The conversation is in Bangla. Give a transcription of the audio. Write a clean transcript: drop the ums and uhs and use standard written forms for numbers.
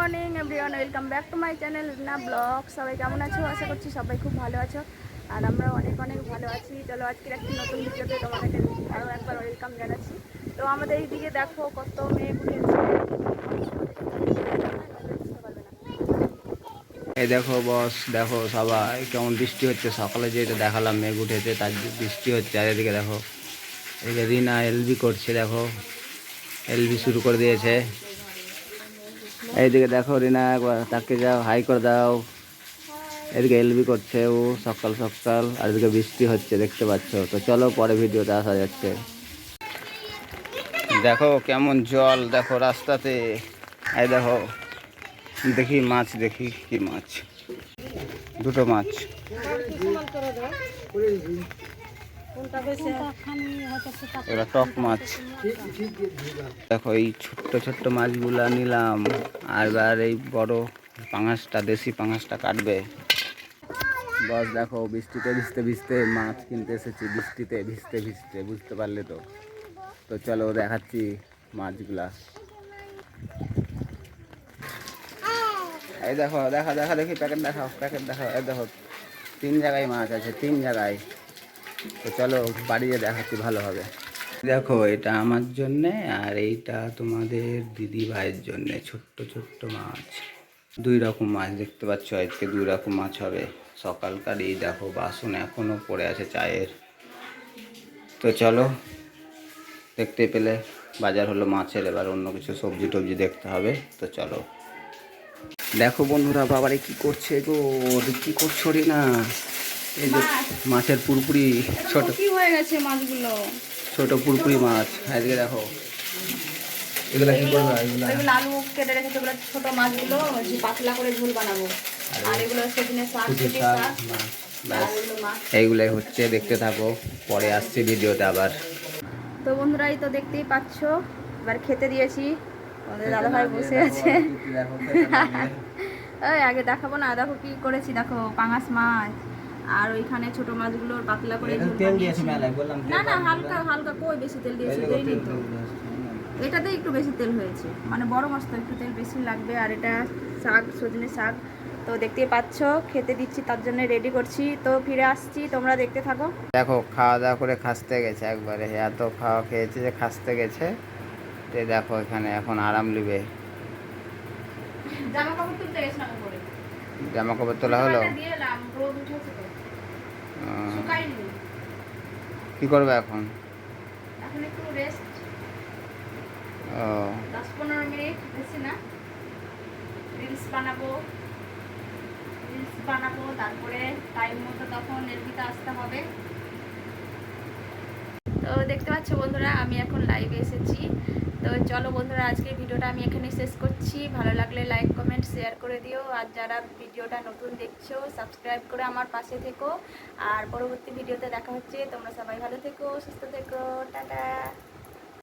Morning everyone, welcome back to my channel Rina blog. সবাই কেমন আছো? আশা করছি সবাই খুব ভালো আছো, আর আমরা অনেক অনেক ভালো আছি। চলো আজকের একটি নতুন ভিডিওতে তোমাদেরকে আরও একবার ওয়েলকাম জানাচ্ছি। তো আমাদের এইদিকে দেখো কত মেঘ উঠেছে। এই দেখো বস, দেখো সবাই কেমন বৃষ্টি হচ্ছে। সকালে যেটা দেখালাম মেঘ উঠেছে, তার বৃষ্টি হচ্ছে। আর এদিকে দেখো, এদিকে রিনা এলবি করছে, দেখো এলবি শুরু করে দিয়েছে। এইদিকে দেখো রিনা, একবার তাকে যাও, হাই করে দাও। এদিকে এলবি করছে ও সকাল সকাল, আর এদিকে বৃষ্টি হচ্ছে দেখতে পাচ্ছ। তো চলো পরে ভিডিওতে আসা যাচ্ছে। দেখো কেমন জল, দেখো রাস্তাতে। এই দেখো, দেখি মাছ, দেখি কি মাছ, দুটো মাছ। এবার টক মাছ। দেখো এই ছোট্ট ছোট্ট মাছগুলা নিলাম, আর এবার এই বড় পাঙাশটা, দেশি পাঙাশটা কাটবে বস। দেখো বৃষ্টিতে ভিজতে ভিজতে মাছ কিনতে এসেছি, বৃষ্টিতে ভিজতে ভিজতে, বুঝতে পারলে তো। তো চলো দেখাচ্ছি মাছগুলা। এই দেখো, দেখা দেখা দেখি, প্যাকেট দেখাও, প্যাকেট দেখাও। এই দেখো 3 জায়গায় মাছ আছে, 3 জায়গায়। তো চলো বাড়িয়ে দেখাচ্ছি ভালো হবে। দেখো এটা আমার জন্যে, আর এইটা তোমাদের দিদি ভাইয়ের জন্যে। ছোট্ট ছোট্ট মাছ, 2 রকম মাছ দেখতে পাচ্ছ। আজকে 2 রকম মাছ হবে। সকালকার এই দেখো বাসন এখনো পড়ে আছে চায়ের। তো চলো, দেখতে পেলে বাজার হলো মাছের, এবার অন্য কিছু সবজি টবজি দেখতে হবে। তো চলো দেখো বন্ধুরা, বাবারে কি করছে গো, কি করছো রে না? এই যে মাছের পুরপুরি, ছোট কি হয়ে গেছে মাছগুলো, ছোট পুরপুরি মাছ। আজকে দেখো এগুলা কি করবে, এগুলো আলু কেটে রেখেছে, ওগুলো ছোট মাছগুলো পাতলা করে ঝোল বানাবো। আর এগুলো সেদিনে শাক, এইগুলাই হচ্ছে, দেখতে থাকো, পরে আসছে ভিডিওতে আবার। তো বন্ধুরা এই তো দেখতেই পাচ্ছ, এবার খেতে দিয়েছি। আমাদের দাদাভাই বসে আছে। এই আগে দেখাবো না, দেখো কি করেছি। দেখো পাঙাশ মাছ, আর ওইখানে ছোট মাছগুলোর পাতলা করে না না হালকা হালকা, কই বেশি তেল দিয়েছি, দেয়নি তো। এটাতে একটু বেশি তেল হয়েছে, মানে বড় মাছ তো একটু তেল বেশি লাগবে। আর এটা শাক, সজনে শাক। তো দেখতেই পাচ্ছ খেতে দিচ্ছি, তার জন্য রেডি করছি। তো ফিরে আসছি, তোমরা দেখতে থাকো। দেখো খাওয়া দাওয়া করে খাসতে গেছে একবারে, এত খাওয়া খেয়েছে যে খাসতে গেছে। তো দেখো এখানে এখন আরাম লিবে। জামা কাপড় তুলতে গেছিলাম উপরে, জামা কাপড় তোলা হলো। কি করবে এখন? এখন একটু রেস্ট, ও 10-15 মিনিট, বেশি না। রিলস বানাবো, তারপরে টাইম মতো তখন এলবিতে আসতে হবে। তো দেখতে পাচ্ছ বন্ধুরা, আমি এখন লাইভে এসেছি। তো চলো বন্ধুরা, আজকে ভিডিওটা আমি এখানে শেষ করছি। ভালো লাগলে লাইক কমেন্ট শেয়ার করে দিও, আর যারা ভিডিওটা নতুন দেখছো সাবস্ক্রাইব করে আমার পাশে থেকো। আর পরবর্তী ভিডিওতে দেখা হচ্ছে। তোমরা সবাই ভালো থেকো, সুস্থ থেকো, টাটা।